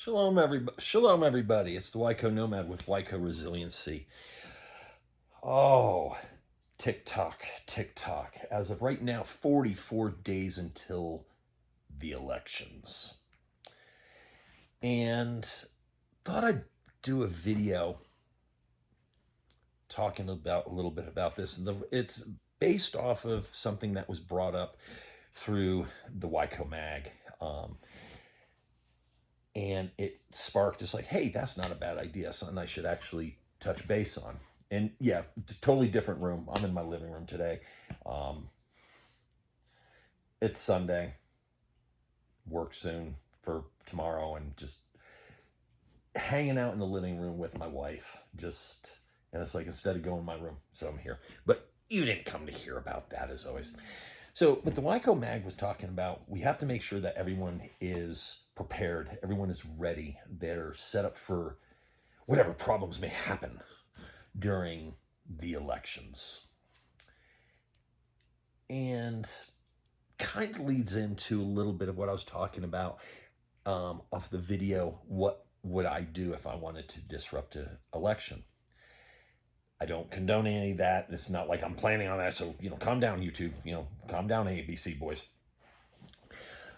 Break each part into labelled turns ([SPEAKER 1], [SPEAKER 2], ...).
[SPEAKER 1] Shalom, everybody. It's the Wyco Nomad with Wyco Resiliency. Oh, tick-tock. As of right now, 44 days until the elections. And thought I'd do a video talking about a little bit about this. And it's based off of something that was brought up through the Wyco Mag. And it sparked just like, hey, that's not a bad idea, something I should actually touch base on. And yeah, totally different room. I'm in my living room today. It's Sunday, work soon for tomorrow, and just hanging out in the living room with my wife. And it's like, instead of going in my room, so I'm here. But you didn't come to hear about that, as always. So, but the Wyco Mag was talking about, we have to make sure that everyone is prepared, everyone is ready, they're set up for whatever problems may happen during the elections. And kind of leads into a little bit of what I was talking about off the video. What would I do if I wanted to disrupt an election? I don't condone any of that. It's not like I'm planning on that. So, calm down, YouTube. Calm down, ABC boys.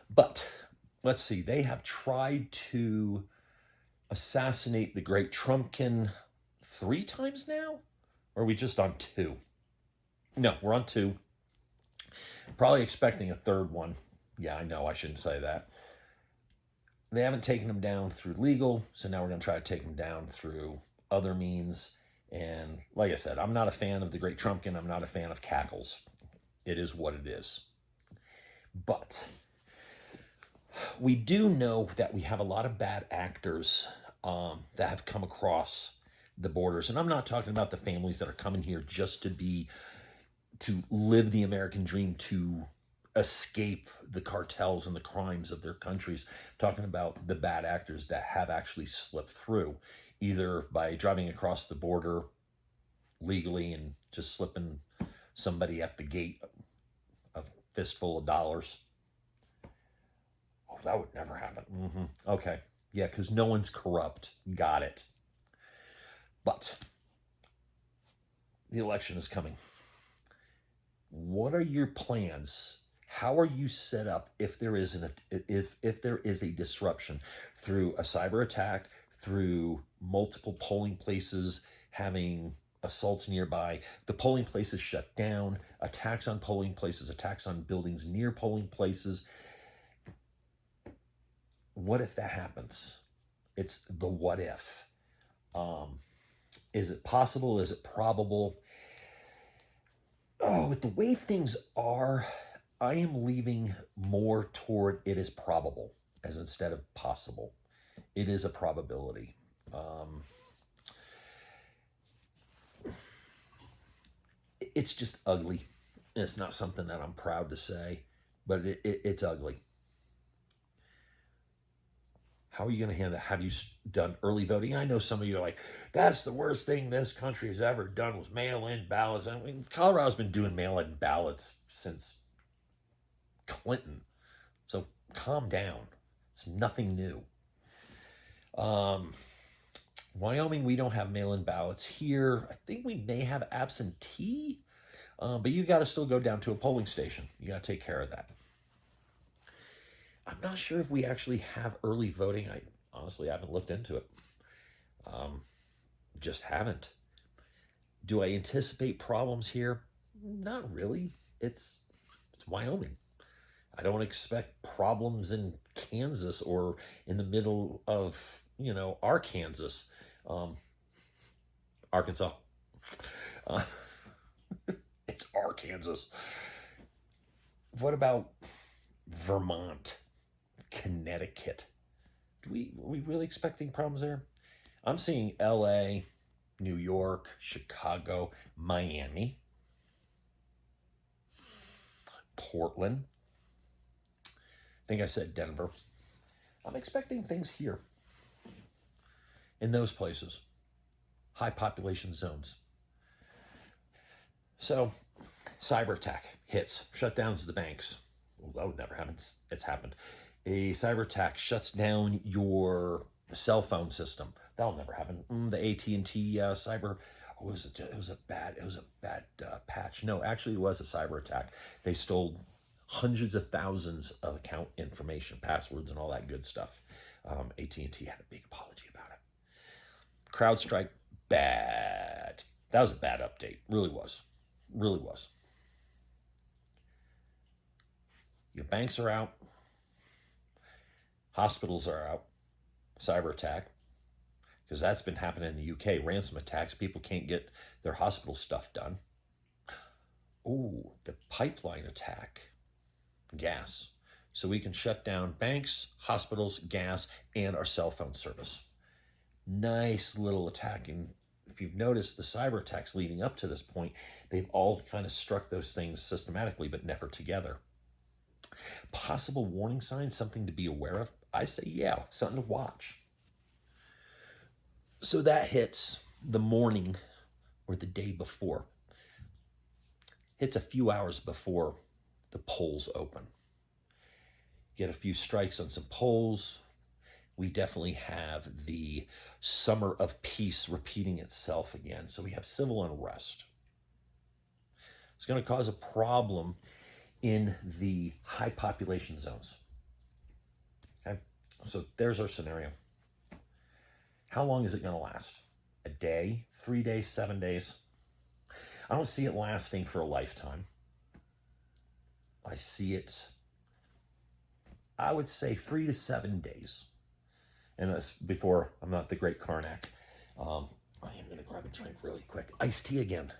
[SPEAKER 1] But let's see. They have tried to assassinate the great Trumpkin 3 times now? Or are we just on 2? No, we're on 2. Probably expecting a 3rd one. Yeah, I know. I shouldn't say that. They haven't taken him down through legal. So now we're going to try to take him down through other means. And like I said, I'm not a fan of the great Trumpkin. I'm not a fan of cackles. It is what it is. But we do know that we have a lot of bad actors that have come across the borders. And I'm not talking about the families that are coming here just to live the American dream, to escape the cartels and the crimes of their countries. I'm talking about the bad actors that have actually slipped through, either by driving across the border legally and just slipping somebody at the gate a fistful of dollars. Oh, that would never happen. Okay. Yeah, because no one's corrupt. Got it. But the election is coming. What are your plans? How are you set up if there is if there is a disruption through a cyber attack, through multiple polling places having assaults nearby, the polling places shut down, attacks on polling places, attacks on buildings near polling places? What if that happens? It's the what if. Is it possible? Is it probable? Oh, with the way things are, I am leaning more toward it is probable as instead of possible. It is a probability. It's just ugly. It's not something that I'm proud to say, but it's ugly. How are you going to handle that? Have you done early voting? I know some of you are like, that's the worst thing this country has ever done was mail-in ballots. I mean, Colorado's been doing mail-in ballots since Clinton. So calm down. It's nothing new. Wyoming, we don't have mail-in ballots here. I think we may have absentee, but you got to still go down to a polling station. You got to take care of that. I'm not sure if we actually have early voting. I honestly haven't looked into it. Just haven't. Do I anticipate problems here? Not really. It's Wyoming. I don't expect problems in Kansas or in the middle of, Arkansas. Arkansas. It's Arkansas. What about Vermont? Connecticut? Are we really expecting problems there? I'm seeing LA, New York, Chicago, Miami, Portland. I think I said Denver. I'm expecting things here in those places. High population zones. So, cyber attack hits, shutdowns the banks. Well, that would never happen. It's happened. A cyber attack shuts down your cell phone system. That'll never happen. The AT&T cyber. It was a bad patch. No, actually, it was a cyber attack. They stole hundreds of thousands of account information, passwords, and all that good stuff. AT&T had a big apology about it. CrowdStrike, bad. That was a bad update. Really was. Really was. Your banks are out. Hospitals are out. Cyber attack. Because that's been happening in the UK. Ransom attacks. People can't get their hospital stuff done. Oh, the pipeline attack. Gas. So we can shut down banks, hospitals, gas, and our cell phone service. Nice little attack. And if you've noticed the cyber attacks leading up to this point, they've all kind of struck those things systematically, but never together. Possible warning signs, something to be aware of? I say, yeah, something to watch. So that hits the morning or the day before. Hits a few hours before the polls open. Get a few strikes on some polls. We definitely have the summer of peace repeating itself again. So we have civil unrest. It's going to cause a problem in the high population zones. Okay, so there's our scenario. How long is it going to last? A day, 3 days, 7 days? I don't see it lasting for a lifetime. I see it, I would say 3 to 7 days. And that's before, I'm not the great Karnak. I am going to grab a drink really quick. Iced tea again.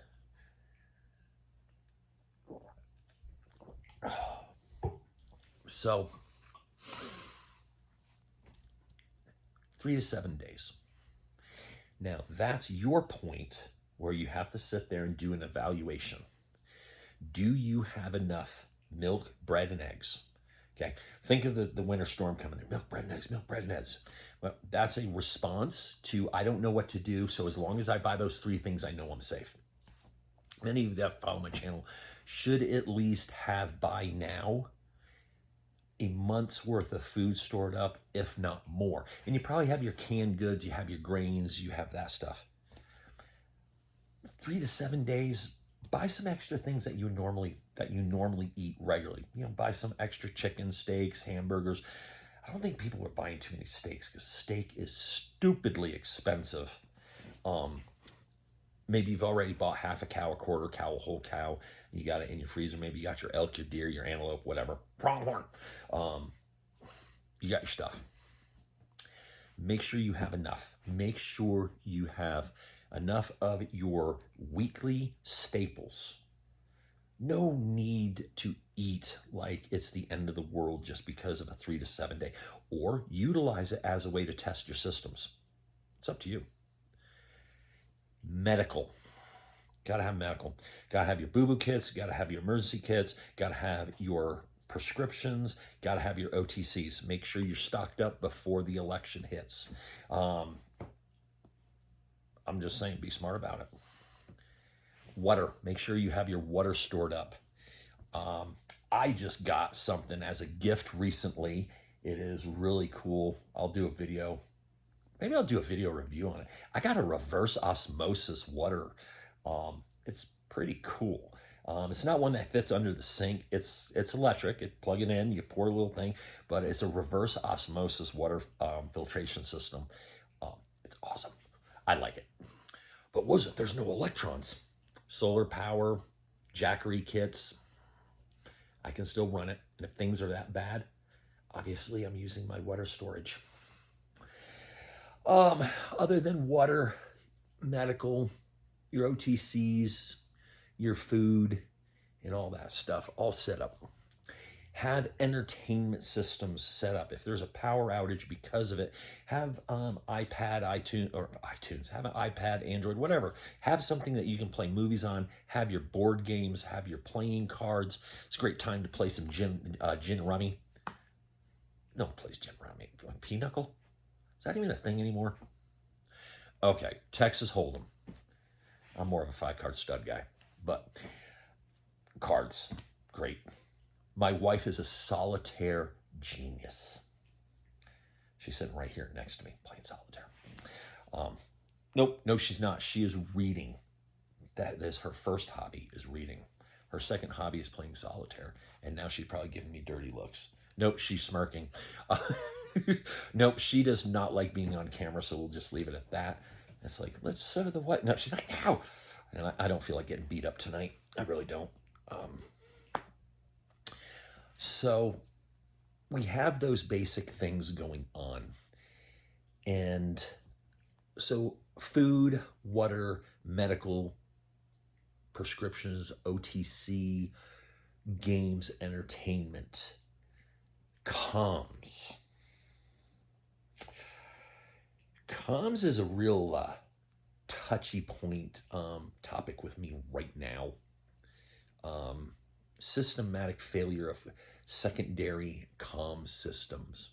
[SPEAKER 1] So, 3 to 7 days. Now, that's your point where you have to sit there and do an evaluation. Do you have enough milk, bread, and eggs? Okay, think of the winter storm coming in. Milk, bread, and eggs, milk, bread, and eggs. Well, that's a response to, I don't know what to do, so as long as I buy those 3 things, I know I'm safe. Many of you that follow my channel should at least have by now a month's worth of food stored up, if not more. And you probably have your canned goods, you have your grains, you have that stuff. 3 to 7 days, buy some extra things that you normally eat regularly. You know, buy some extra chicken, steaks, hamburgers. I don't think people are buying too many steaks because steak is stupidly expensive. Maybe you've already bought half a cow, a quarter cow, a whole cow. You got it in your freezer. Maybe you got your elk, your deer, your antelope, whatever. Pronghorn. You got your stuff. Make sure you have enough. Make sure you have enough of your weekly staples. No need to eat like it's the end of the world just because of a 3 to 7 day. Or utilize it as a way to test your systems. It's up to you. Medical. Gotta have medical. Gotta have your boo-boo kits. Gotta have your emergency kits. Gotta have your prescriptions. Gotta have your OTCs. Make sure you're stocked up before the election hits. I'm just saying, be smart about it. Water. Make sure you have your water stored up. I just got something as a gift recently. It is really cool. I'll do a video. Maybe I'll do a video review on it. I got a reverse osmosis water. It's pretty cool. It's not one that fits under the sink. It's electric. You plug it in, you pour a little thing, but it's a reverse osmosis water filtration system. It's awesome. I like it. But was it? There's no electrons. Solar power, Jackery kits. I can still run it. And if things are that bad, obviously I'm using my water storage. Other than water, medical, your OTCs, your food, and all that stuff, all set up. Have entertainment systems set up. If there's a power outage because of it, have iPad, iTunes, have an iPad, Android, whatever. Have something that you can play movies on. Have your board games, have your playing cards. It's a great time to play some gin rummy. No one plays gin rummy. Pinochle? Is that even a thing anymore? Okay, Texas Hold'em. I'm more of a 5-card stud guy, but cards, great. My wife is a solitaire genius. She's sitting right here next to me playing solitaire. Nope, no, she's not. She is reading. That is her first hobby, is reading. Her second hobby is playing solitaire. And now she's probably giving me dirty looks. Nope, she's smirking. Nope, she does not like being on camera, so we'll just leave it at that. It's like, let's sew the what? No, she's like, ow. And I don't feel like getting beat up tonight. I really don't. So we have those basic things going on. And so food, water, medical, prescriptions, OTC, games, entertainment, comms. Comms is a real touchy point topic with me right now. Systematic failure of secondary comm systems.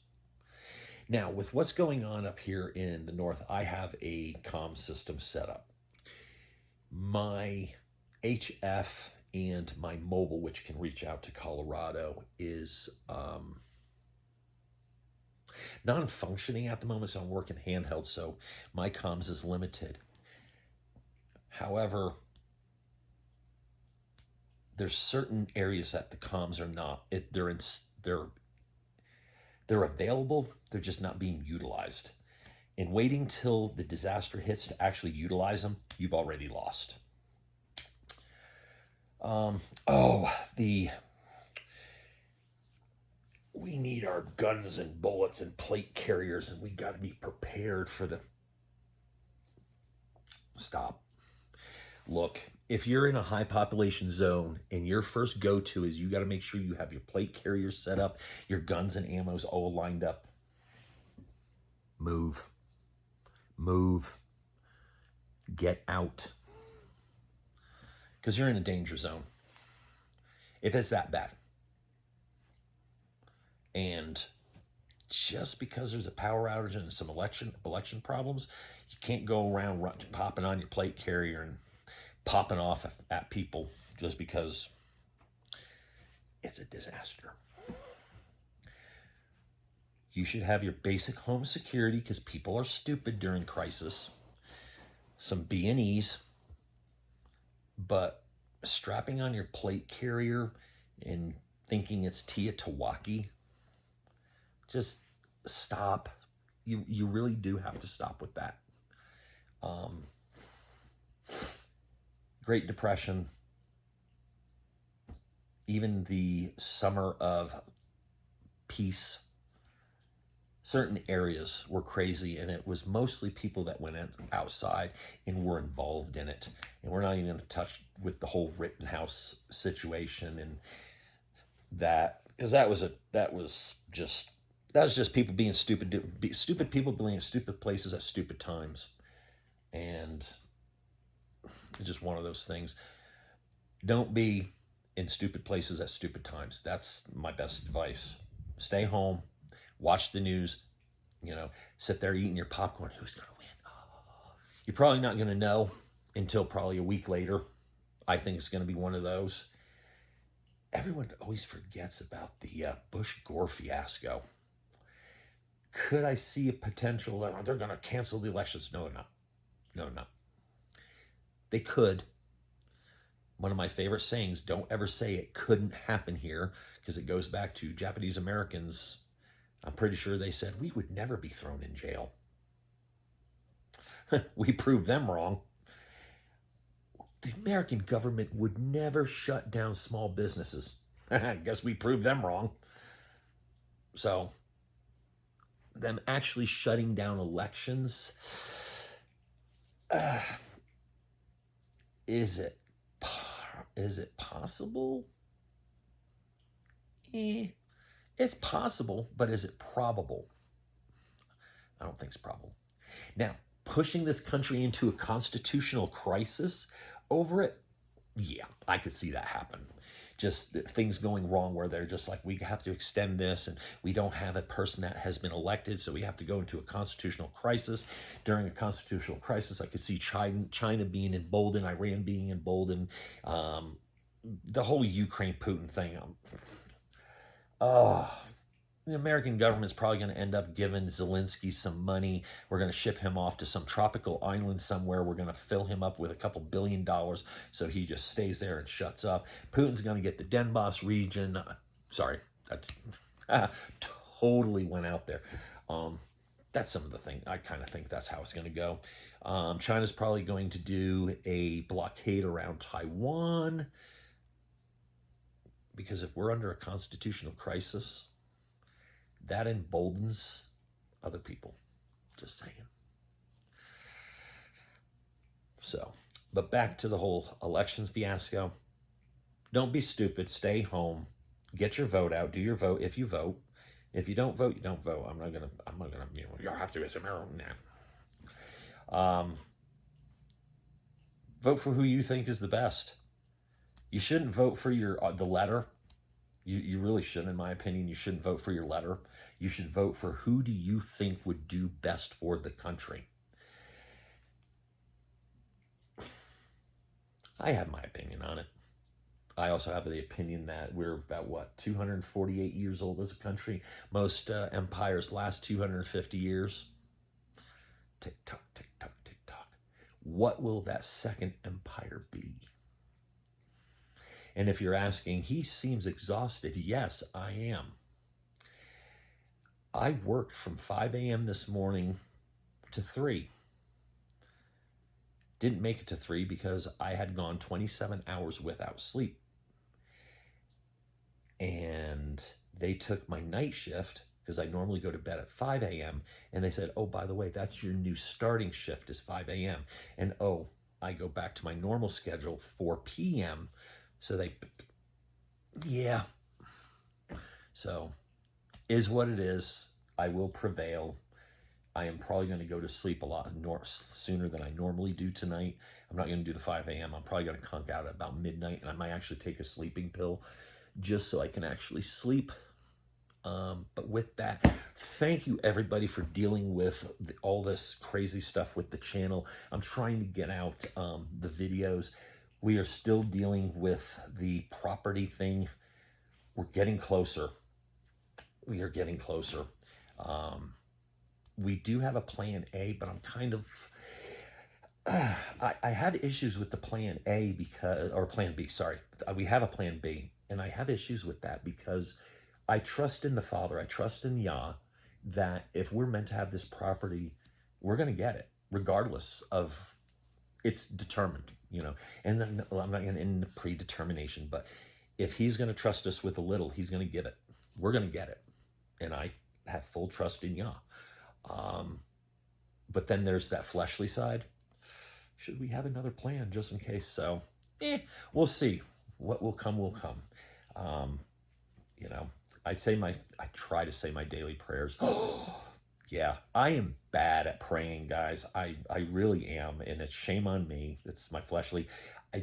[SPEAKER 1] Now, with what's going on up here in the north, I have a comm system set up. My HF and my mobile, which can reach out to Colorado, is non-functioning at the moment, so I'm working handheld, so my comms is limited. However, there's certain areas that the comms are not. They're available. They're just not being utilized. And waiting till the disaster hits to actually utilize them, you've already lost. We need our guns and bullets and plate carriers, and we got to be prepared for the. Stop. Look, if you're in a high population zone and your first go-to is you got to make sure you have your plate carriers set up, your guns and ammos all lined up, move. Get out. Because you're in a danger zone. If it's that bad. And just because there's a power outage and some election problems, you can't go around popping on your plate carrier and popping off at people just because it's a disaster. You should have your basic home security because people are stupid during crisis. Some B&Es, but strapping on your plate carrier and thinking it's Teotihuacan, just stop. You really do have to stop with that. Great Depression, even the summer of peace, certain areas were crazy, and it was mostly people that went outside and were involved in it. And we're not even going to touch with the whole Rittenhouse situation and that, because that was just people being stupid. Stupid people being in stupid places at stupid times, and it's just one of those things. Don't be in stupid places at stupid times. That's my best advice. Stay home. Watch the news, sit there eating your popcorn. Who's going to win? Oh. You're probably not going to know until probably a week later. I think it's going to be one of those. Everyone always forgets about the Bush-Gore fiasco. Could I see a potential that they're going to cancel the elections? No, they're not. No, they're not. They could. One of my favorite sayings, don't ever say it couldn't happen here, because it goes back to Japanese Americans. I'm pretty sure they said we would never be thrown in jail. We proved them wrong. The American government would never shut down small businesses. I guess we proved them wrong. So, them actually shutting down elections, is it possible? It's possible, but is it probable? I don't think it's probable. Now, pushing this country into a constitutional crisis over it, yeah, I could see that happen. Just things going wrong where they're just like, we have to extend this, and we don't have a person that has been elected, so we have to go into a constitutional crisis. During a constitutional crisis, I could see China being emboldened, Iran being emboldened, the whole Ukraine-Putin thing. The American government's probably going to end up giving Zelensky some money. We're going to ship him off to some tropical island somewhere. We're going to fill him up with a couple $1 billion so he just stays there and shuts up. Putin's going to get the Donbass region. Sorry, that totally went out there. That's some of the thing. I kind of think that's how it's going to go. China's probably going to do a blockade around Taiwan because if we're under a constitutional crisis, that emboldens other people. Just saying. So, but back to the whole elections fiasco. Don't be stupid. Stay home. Get your vote out. Do your vote if you vote. If you don't vote, you don't vote. I'm not gonna, you have to, it's America. Nah. Vote for who you think is the best. You shouldn't vote for the letter. You really shouldn't, in my opinion. You shouldn't vote for your letter. You should vote for who do you think would do best for the country. I have my opinion on it. I also have the opinion that we're about, 248 years old as a country. Most empires last 250 years. Tick tock, tick tock, tick tock. What will that second empire be? And if you're asking, he seems exhausted. Yes, I am. I worked from 5 a.m. this morning to 3. Didn't make it to 3 because I had gone 27 hours without sleep. And they took my night shift because I normally go to bed at 5 a.m. And they said, oh, by the way, that's your new starting shift is 5 a.m. And I go back to my normal schedule, 4 p.m. So yeah. So, is what it is. I will prevail. I am probably going to go to sleep a lot sooner than I normally do tonight. I'm not going to do the 5 a.m. I'm probably going to conk out at about midnight, and I might actually take a sleeping pill just so I can actually sleep. But with that, thank you everybody for dealing with all this crazy stuff with the channel. I'm trying to get out the videos. We are still dealing with the property thing. We're getting closer. We are getting closer. We do have a plan A, but I'm kind of... I have issues with the plan A or plan B, sorry. We have a plan B, and I have issues with that because I trust in the Father. I trust in Yah that if we're meant to have this property, we're going to get it, regardless of... It's determined, And then I'm not going to end the predetermination, but if he's going to trust us with a little, he's going to give it. We're going to get it. And I have full trust in Yah. But then there's that fleshly side. Should we have another plan just in case? So, we'll see. What will come will come. I try to say my daily prayers. Yeah, I am bad at praying, guys. I really am, and it's shame on me. It's my fleshly. I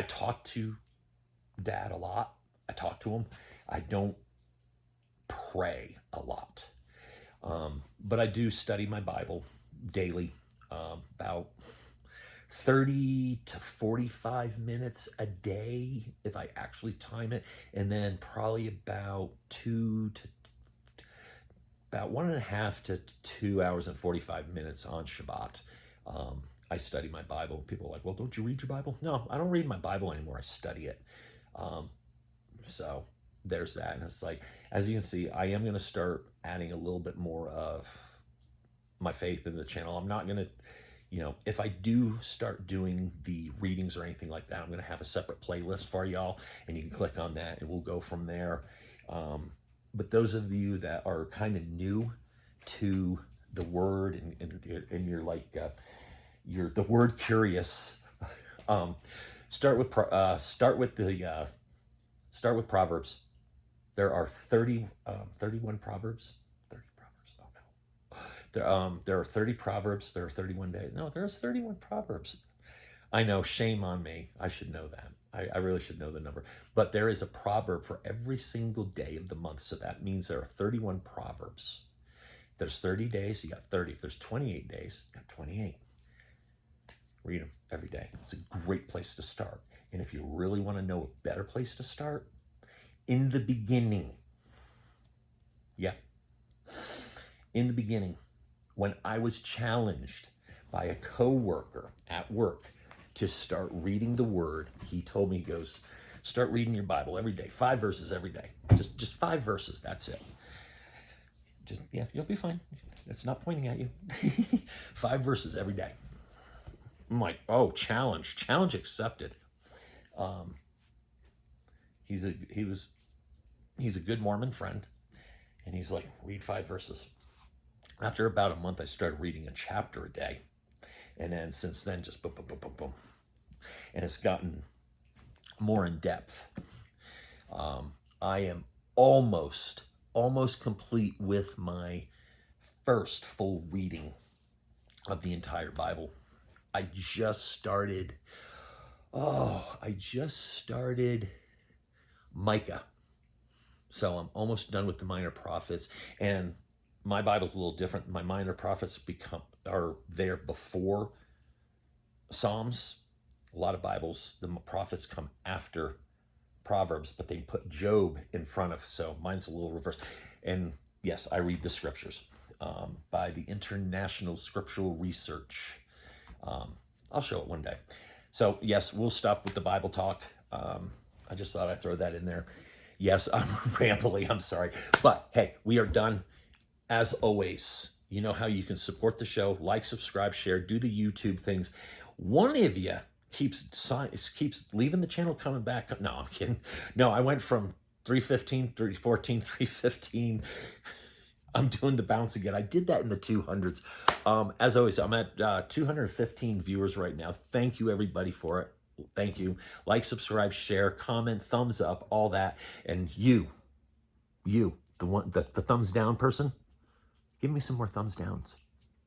[SPEAKER 1] talk to Dad a lot. I talk to him. I don't pray a lot. But I do study my Bible daily, about 30 to 45 minutes a day if I actually time it, and then probably about 1.5 to 2 hours and 45 minutes on Shabbat. I study my Bible. People are like, well, don't you read your Bible? No, I don't read my Bible anymore. I study it. So there's that. And it's like, as you can see, I am going to start adding a little bit more of my faith in the channel. I'm not going to, if I do start doing the readings or anything like that, I'm going to have a separate playlist for y'all, and you can click on that and we'll go from there. But those of you that are kind of new to the word and you're like, you're the word curious, start with Proverbs. There are 31 Proverbs. 30 Proverbs. Oh no. There are 30 Proverbs. There are 31 days. No, there's 31 Proverbs. I know, shame on me. I should know that. I really should know the number. But there is a proverb for every single day of the month. So that means there are 31 Proverbs. If there's 30 days, you got 30. If there's 28 days, you got 28. Read them every day. It's a great place to start. And if you really want to know a better place to start, in the beginning, Yeah. In the beginning, when I was challenged by a coworker at work to start reading the Word, he told me, he goes, start reading your Bible every day, 5 verses every day. Just 5 verses, that's it. Just, yeah, you'll be fine. It's not pointing at you. 5 verses every day. I'm like, oh, challenge accepted. He's a good Mormon friend, and he's like, read 5 verses. After about a month, I started reading a chapter a day, and then since then, just boom, boom, boom, boom, boom, and it's gotten more in depth. I am almost complete with my first full reading of the entire Bible. I just started Micah. So I'm almost done with the minor prophets, and my Bible's a little different. My minor prophets are there before Psalms. A lot of Bibles, the prophets come after Proverbs, but they put Job in front of, so mine's a little reversed. And yes, I read the scriptures by the International Scriptural Research. I'll show it one day. So yes, we'll stop with the Bible talk. I just thought I'd throw that in there. Yes, I'm rambling, I'm sorry. But hey, we are done. As always, you know how you can support the show. Like, subscribe, share, do the YouTube things. One of you keeps leaving the channel, coming back. No, I'm kidding. No, I went from 315, 314, 315. I'm doing the bounce again. I did that in the 200s. As always, I'm at 215 viewers right now. Thank you, everybody, for it. Thank you. Like, subscribe, share, comment, thumbs up, all that. And you, the thumbs down person, give me some more thumbs downs.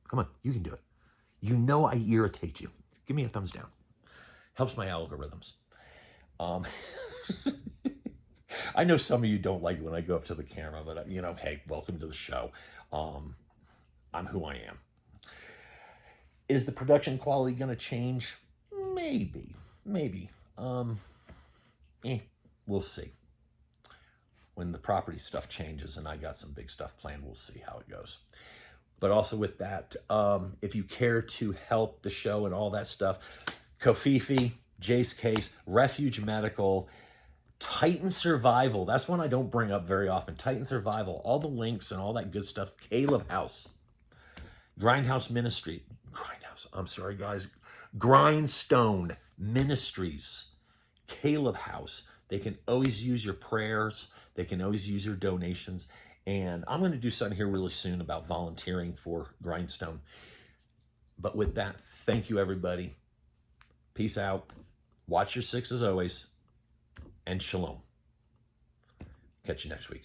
[SPEAKER 1] Come on, you can do it. You know I irritate you. Give me a thumbs down. Helps my algorithms. I know some of you don't like it when I go up to the camera, but hey, welcome to the show. I'm who I am. Is the production quality going to change? Maybe. We'll see. When the property stuff changes and I got some big stuff planned, we'll see how it goes. But also with that, if you care to help the show and all that stuff, Kofifi, Jace Case, Refuge Medical, Titan Survival, that's one I don't bring up very often. Titan Survival, all the links and all that good stuff. Caleb House, Grindhouse Ministry, I'm sorry guys, Grindstone Ministries, Caleb House. They can always use your prayers. They can always use your donations. And I'm going to do something here really soon about volunteering for Grindstone. But with that, thank you, everybody. Peace out. Watch your 6 as always. And shalom. Catch you next week.